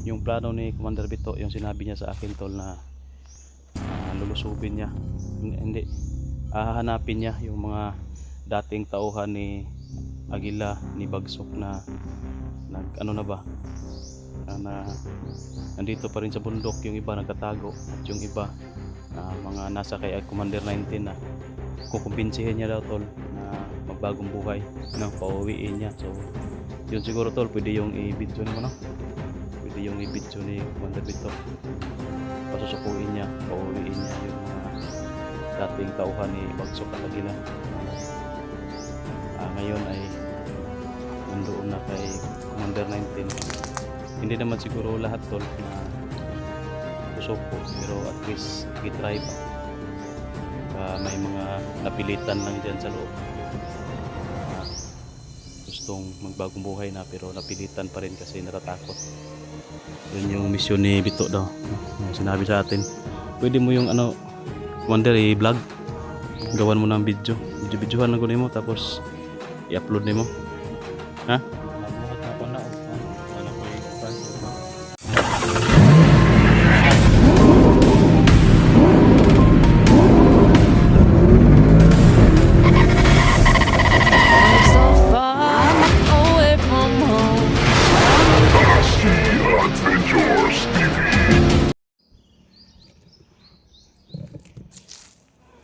yung plano ni Commander Bito, yung sinabi niya sa akin tol na lulusubin niya, hindi, hahanapin niya yung mga dating tauhan ni Aguila, ni Bagsok na nag ano na ba, na nandito pa rin sa bundok, yung iba nagtatago at yung iba mga nasa kay Commander 19 na kukumbinsihin niya daw tol na magbagong buhay nang pauwiin niya. So yun siguro tol, pwede yung i-video naman, no? Pwede yung i-video ni Commander Bito, pasusukuin niya, pauwiin niya yung mga dating tauhan ni Bagsok at Aguila. Ngayon ay nandoon na kay Commander 19. Hindi naman siguro lahat tol na susuko, pero at least i-try pa. May mga napilitan lang dyan sa loob, gustong magbagong buhay na pero napilitan pa rin kasi natatakot. Yun yung mission ni Bito daw, sinabi sa atin. Pwede mo yung ano, Commander, i-vlog, gawan mo ng videohan na kunin mo tapos i-upload nimo, ha?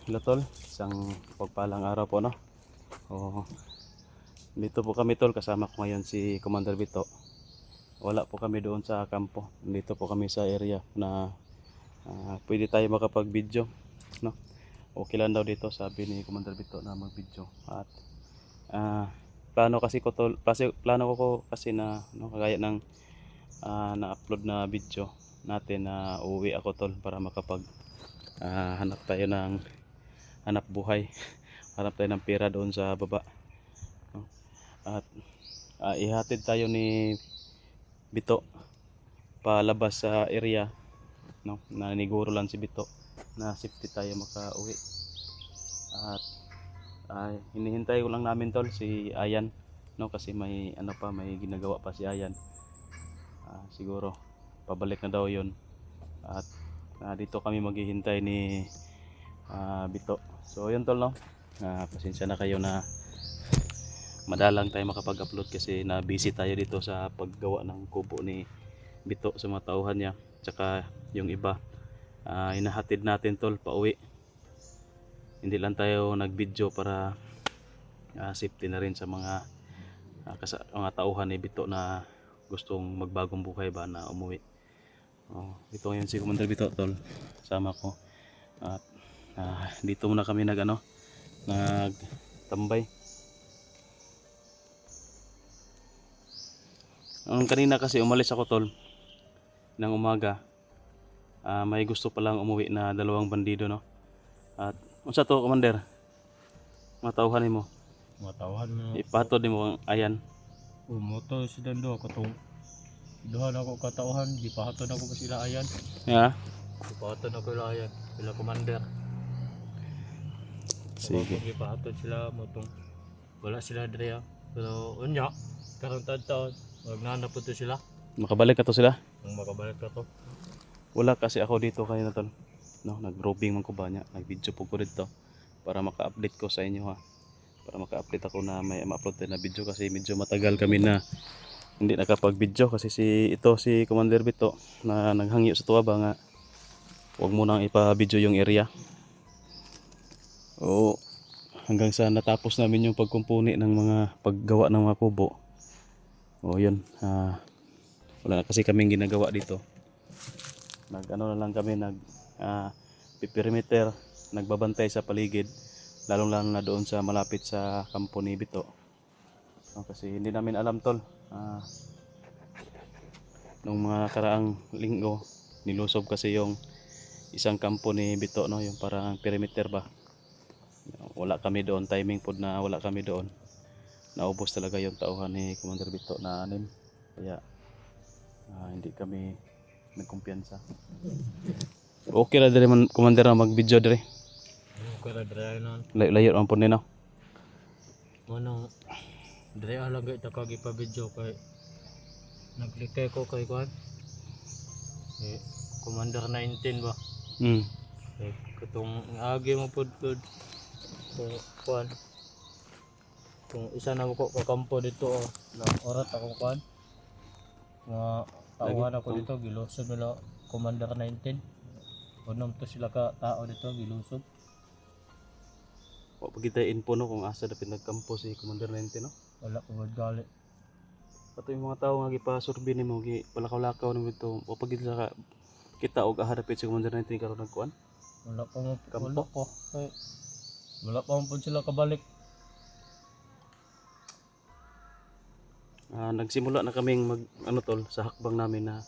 Hello tol, isang pagpalang araw po, no? Dito po kami tol, kasama ko ngayon si Commander Bito. Wala po kami doon sa kampo, dito po kami sa area na pwede tayo makapag-video, no? Okay lang daw dito, sabi ni Commander Bito na mag-video. At plano ko kasi na, no, kagaya ng na-upload na video natin na uuwi ako tol para makapag hanap tayo ng hanap buhay, hanap tayo ng pera doon sa baba, no? At ihatid tayo ni Bito palabas sa area, no? Naniguro lang si Bito na safety tayo makauwi. At hinihintay ko lang namin tol si Ayan, no? Kasi may ano pa, may ginagawa pa si Ayan. Siguro pabalik na daw yon. At dito kami maghihintay ni Bito. So yun tol, no? Pasensya na kayo na madalang tayo makapag-upload kasi na busy tayo dito sa paggawa ng kubo ni Bito sa mga tauhan niya. Tsaka yung iba hinahatid natin tol pauwi. Hindi lang tayo nag-video para safety na rin sa mga mga tauhan ni Bito na gustong magbagong buhay ba na umuwi. Ito ngayon si Commander Bito tol, sama ko. At dito muna kami nagtambay. Kanina kasi umalis ako tol ng umaga. May gusto palang umuwi na dalawang bandido, no? At unsa to Commander? Matawhan mo. Matawhan mo. Ipatod nimo ang Ayan. Moto sila do ako tong duhan ako katauhan, di pahaton ako sa sila Ayan. Ya. Di pahaton ako sila Ayan, sila Commander. Sige. Di pahaton sila motong wala sila dire. Pero unya karon taon wag na po to sila. Makabalik ka to sila? Ang makabalik ka to. Wala kasi ako dito kayo na tol. No, nag-roving man ko ba nya, nag-video po ko dito para maka-update ko sa inyo, ha. Para maka-update ako na may ma-upload na video kasi medyo matagal kami na hindi nakapag-video kasi si Commander Bito na naghangyo sa tuwa ba nga huwag mo nang ipa-video yung area. Hanggang sa natapos namin yung pagkumpuni ng mga paggawa ng mga kubo. Yun, wala na kasi kaming ginagawa dito. Ano na lang kami, perimeter, nagbabantay sa paligid, lalong na doon sa malapit sa kampo ni Bito. Kasi hindi namin alam tol, nung mga karaang linggo nilusob kasi yung isang kampo ni Bito, no, yung parang perimeter ba. Wala kami doon, timing pod na wala kami doon. Naubos talaga yung tauhan ni Commander Bito na 6. Kaya hindi kami nagkumpiyansa. Okay ra dire man Commander na mag-video dire. Okay ra dire non. Layo man pod ni, no. Ano dire lang gay takag ipa-video kay naglikay ko kay kuan. Eh, Commander 19 ba? Mm. Eh, katong agi mo pud kung kuan. Kung isa na ko kakampo dito na orat akong kuan. Mga tauhan ako Lagi, dito gilusod nila Commander 19. Unom to sila ka tao dito gilusod. Wa pa kita info no kung asa dapat nagkampo si Commander 19 no. Wala pa gud gali. Ato yung mga tao nga gipasurvey nimo gi palakaw-lakaw nimo ito. O pag kita og aha dapit si Commander 19 karon nagkuan. Wala pa mo Kampo? wala pa. Kay wala pa mo pud sila kabalik. Nagsimula na kaming mag ano tol sa hakbang namin na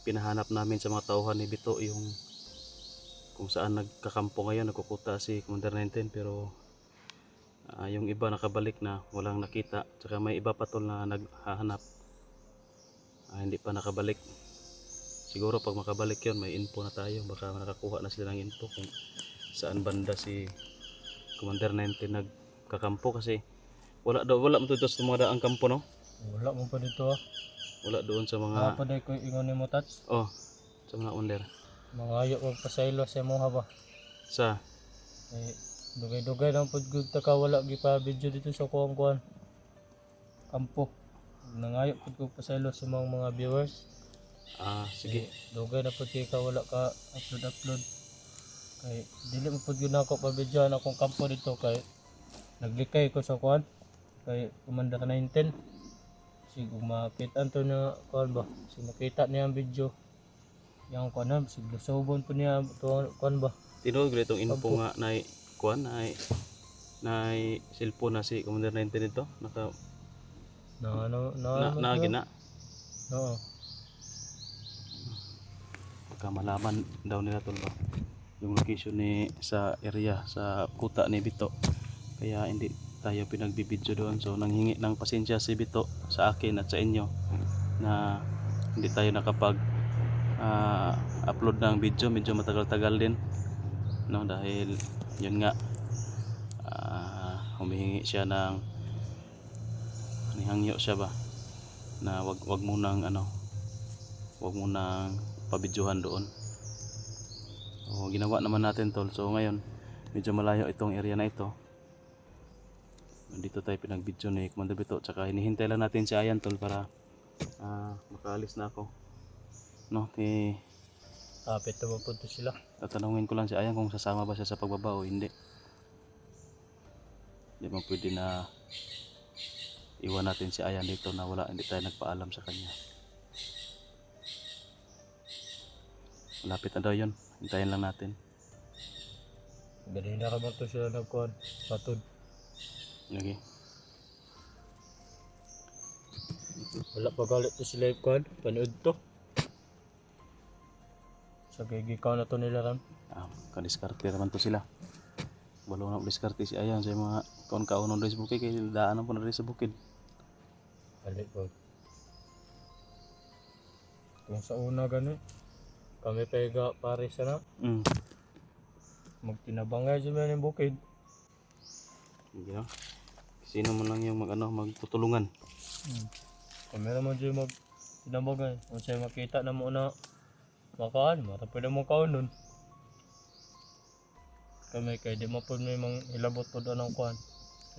pinahanap namin sa mga tauhan ni Bito yung kung saan nagkakampo ngayon, nagkukuta si Commander 19 pero yung iba nakabalik na walang nakita, tsaka may iba pa tol na naghahanap, hindi pa nakabalik. Siguro pag makabalik yun may info na tayo, baka nakakuha na sila ng info kung saan banda si Commander 19 nagkakampo kasi wala mo dito sa mga daang kampo no? Wala mo pa dito. Wala doon sa Mga mga pa day ko ingon nimo touch. sa mga under Mga ayo mo pasaylo sa mo ba. sa Eh, dugay-dugay lang pud gud ta ka wala gipa video dito sa kuan kampo. Nangayo pud ko pasaylo sa mga viewers. sige. Dugay na pud kay ka wala ka upload. Kay dili mo pud gyud nako pa video akong kampo dito kay naglikay ko sa kuan kay Commander 19. Sig makita to na kuan ba. Sig makita niya ang video. Yang kuan na sig lusobon po niya to kuan ba. Tinuod gid itong info Kampo. nga na kuan na cellphone na si Commander 19 nito naka na gina Oo. baka malaman daw nila tol ba yung location ni sa area sa kuta ni Bito, kaya hindi tayo pinagbibidyo doon. So nanghingi ng pasensya si Bito sa akin at sa inyo na hindi tayo nakapag upload ng video, medyo matagal-tagal din no, dahil yun nga humihingi siya ng nihangyo siya ba na wag munang pabidyohan doon. So ginawa naman natin tol. So ngayon medyo malayo itong area na ito, dito tayo pinagbidyo ni Commander Bito, tsaka hinihintay lang natin si Ayan tol para makaalis na ako no. Kapit na po to sila. Tatanungin ko lang si Ayan kung sasama ba siya sa pagbaba o hindi. Hindi mo pwede na iwan natin si Ayan dito na hindi tayo nagpaalam sa kanya. Malapit na daw yun, hintayin lang natin. Dali na naman to sila nagkuhan. Patod. Okay. Wala pa galit to sila kuhan. Panood to. Sa gigikaw na to nila ram. Kadiskarte naman to sila. Balo na diskarte si Ayan sa mga kaon-kaon ng sa bukid, kaya daanan po na rin sa bukid. Balik po. Kung sa una gani. Kami pega pare sana. Magtinabangay sila ng bukid. Hindi no? Sino man lang yung magtutulungan. Kami naman dyan magtinabangay. Kung siya makita na mo na makaan, marapin na mo kaon nun. Kami kay di mo po may mga hilabot po doon ng kuhan.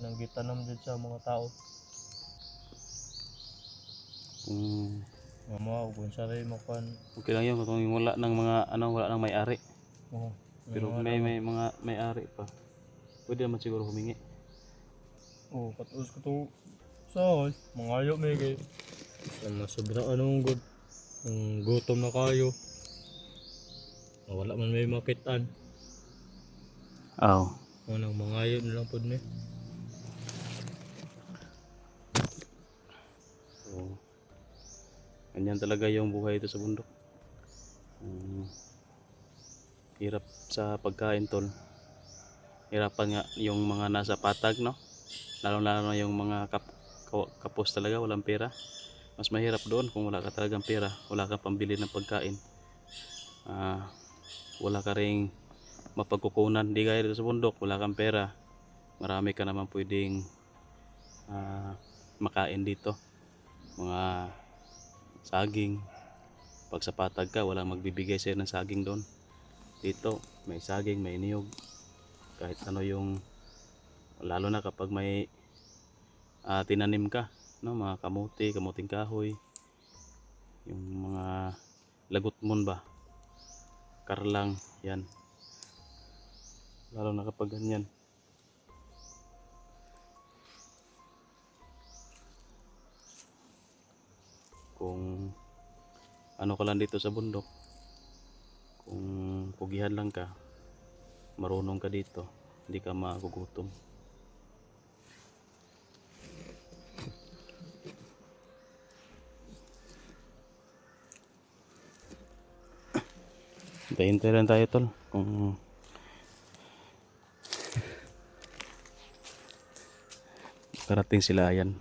Nang gitanam dyan sa mga tao. Mama, kung siya rin makuhan. Okay lang yun kung wala ng mga wala nang may-ari. Oo. Pero kung may mga may-ari pa, pwede naman siguro humingi. Oo, katuos ko to. Saan? Mangayo may kay. Sobra anong good. Gutom na kayo. Wala man may makitaan. Nang mangayo na lang po ni. So, ganyan talaga yung buhay ito sa bundok. Hirap sa pagkain tol. Hirapan nga yung mga nasa patag no. Lalo na yung mga kapos talaga walang pera. Mas mahirap doon kung wala ka talagang pera, wala ka pambili ng pagkain. Wala ka ring mapagkukunan, di gaya dito sa bundok, wala kang pera, marami ka naman pwedeng makain dito, mga saging, Pag sa patag ka, walang magbibigay sa'yo ng saging doon. Dito, may saging, may niyog. Kahit ano yung, lalo na kapag may tinanim ka, no? Mga kamuti, kamuting kahoy, yung mga lagutmon ba, karlang, yan. Lalo na kapag ganyan. Kung ano ka lang dito sa bundok, kung pugihan lang ka, marunong ka dito, hindi ka magugutom. Hintay-hintay lang tayo tol, kung karating sila yan.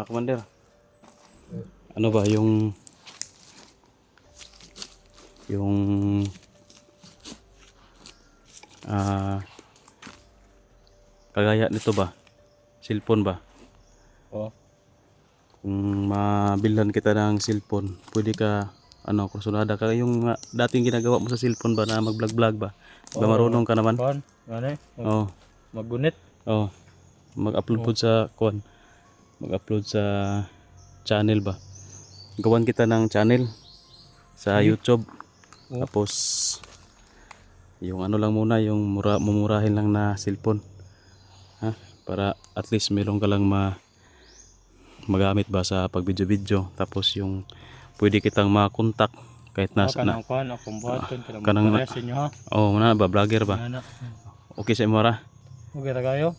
Commander, ano ba yung kagaya nito ba? Cellphone ba? Oh. Kung mabilhan kita ng cellphone, pwede ka kursunada ka yung dating ginagawa mo sa cellphone ba na mag-vlog ba? Ba marunong ka naman? Kuan, ano Oh, maggunit. oh. Mag-upload po sa kuan. Mag-upload sa channel ba? Gawan kita ng channel sa YouTube. Oh. Tapos yung ano lang muna, yung mumurahin lang na cellphone. Ha? Para at least meron ka lang magamit ba sa pag-video-video. Tapos yung pwede kitang makontak kahit nasa na. Kanang kuan akong buhaton kanang kanang sa inyo ha. Oh, muna ba vlogger ba? Ana. Okay sa imo ra. Okay ra kayo.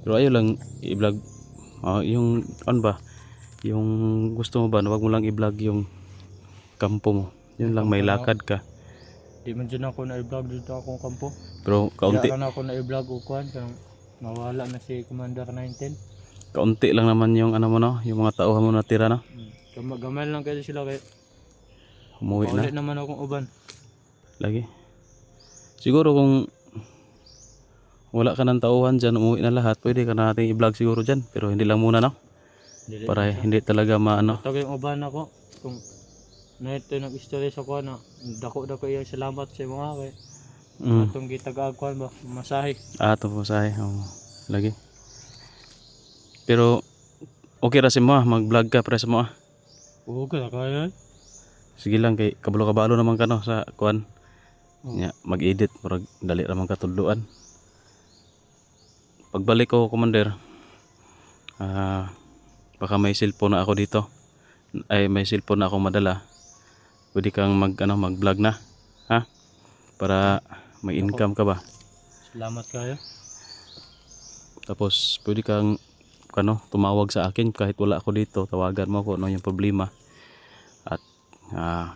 Pero ayo lang i-vlog yung ano ba? Yung gusto mo ba, wag mo lang i-vlog yung kampo mo. Yun lang, may lakad ka. Di man dyan ako na i-vlog dito akong kampo. Pero kaunti, Di na ako na i-vlog o kuan kanang mawala na si Commander 19. kaunti lang naman yung ano mo no, yung mga tauhan mo natira no. Gamay lang kayo sila kay Umuwi na. ulit naman akong uban. Lagi. Siguro kung wala ka ng tauhan dyan, umuwi na lahat, pwede ka nating i-vlog siguro dyan. Pero hindi lang muna no. Dili Para hindi talaga maano. Tawag yung uban ako kung na ito nag-istorya sa kuan na dako iya salamat sa mga kay atong gitag kuan ba masahe. Ito po sahe. Lagi. Pero okay ra si mo mag-vlog ka para sa mo. Oo ka kaya. Sige lang kay kabalo-kabalo naman ka no sa kuan. Oh. Nya mag-edit murag dali ra man katudloan. Pagbalik ko, Commander, baka may cellphone na ako dito. Ay may cellphone na akong madala. Pwede kang mag-vlog na, ha? Para may income ka ba? Salamat kayo. Tapos pwede kang tumawag sa akin kahit wala ako dito, tawagan mo ako yung problema. At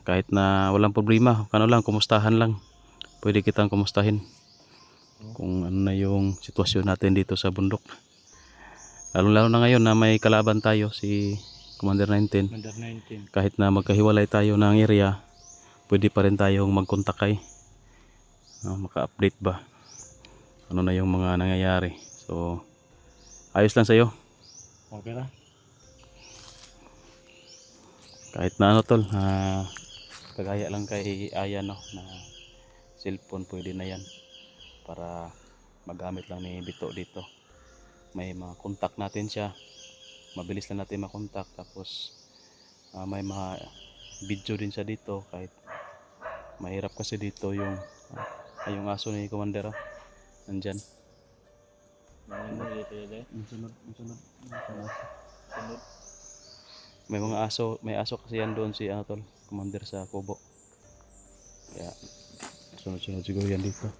kahit na walang problema, lang kumustahan lang. Pwede kitang kumustahin kung ano na yung sitwasyon natin dito sa bundok. Lalo na ngayon na may kalaban tayo si Commander 19. Commander 19. Kahit na magkahiwalay tayo ng area, pwede pa rin tayong mag-contact maka-update ba ano na yung mga nangyayari. So ayos lang sa'yo. Okay lang. Kahit na tol, kagaya lang kay Aya no, na cellphone pwede na yan para magamit lang ni Bito dito. May mga contact natin siya, mabilis lang natin makontak. Tapos may mga video din siya dito kahit mahirap kasi dito yung aso ni Commander nandyan. Sunod. May aso kasi yan doon si tol, Commander sa kubo. Kaya sunod siguro yan dito.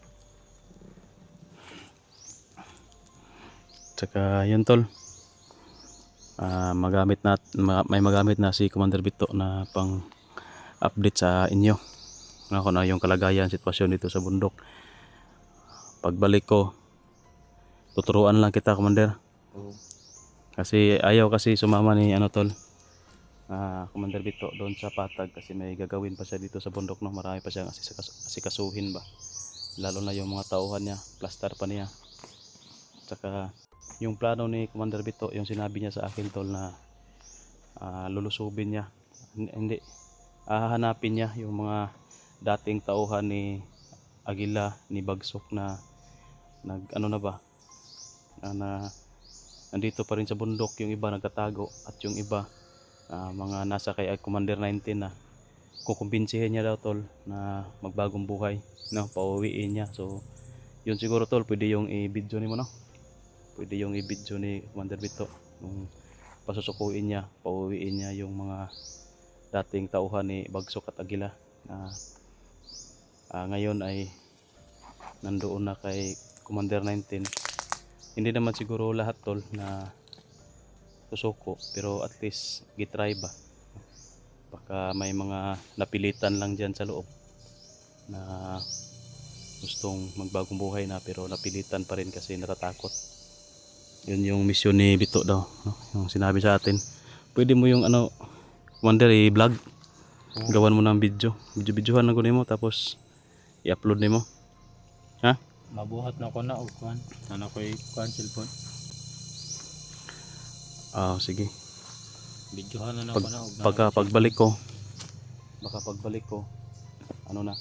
Tsaka yun tol, may magamit na si Commander Bito na pang update sa inyo kung ano yung kalagayan, sitwasyon dito sa bundok. Pagbalik ko, tuturuan lang kita, Commander. Kasi ayaw kasi sumama ni tol, Commander Bito doon sa patag kasi may gagawin pa siya dito sa bundok no. Marami pa siyang asikasuhin ba. lalo na yung mga tauhan niya, plaster pa niya. Tsaka yung plano ni Commander Bito, yung sinabi niya sa akin tol na lulusubin niya, hindi, hahanapin niya yung mga dating tauhan ni Aguila, ni Bagsok na ano na ba, na nandito pa rin sa bundok, yung iba nagtatago at yung iba mga nasa kay Commander 19 na kukumbinsihin niya daw tol na magbagong buhay, no, pauwiin niya. So yun siguro tol, pwede yung i-video ni mo, no, pwede yung i-video ni Commander Bito nung pasusukuin niya, pauwiin niya yung mga dating tauhan ni Bagsok at Aguila na ngayon ay nandoon na kay Commander 19. Hindi naman siguro lahat tol na susuko, pero at least gitry ba, baka may mga napilitan lang dyan sa loob na gustong magbagong buhay na pero napilitan pa rin kasi natatakot. Yun yung mission ni Bito daw, no? Yung sinabi sa atin, pwede mo yung ano Commander i-vlog, gawan mo ng videohan lang ko nimo tapos i-upload nimo, ha? Mabuhat na ko na og kuan. Ano ko kuan cellphone. Sige. Videohan na Pag, ko na og pagbalik ko, baka pagbalik ko ano na,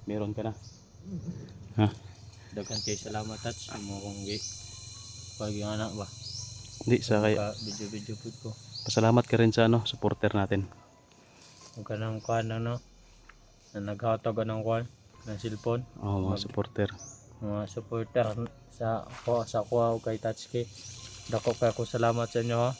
meron ka na, ha? daghan kay salamat touch mo kung pag yung anak ba. Hindi sa kaya, Video pud ko. pasalamat ka rin sa ano, supporter natin. Kung kanang kuan ano na naghatag ng kuan ng cellphone. Mga supporter. Mga supporter sa ko kay Tatsuki. Dako kay ko salamat sa inyo ha.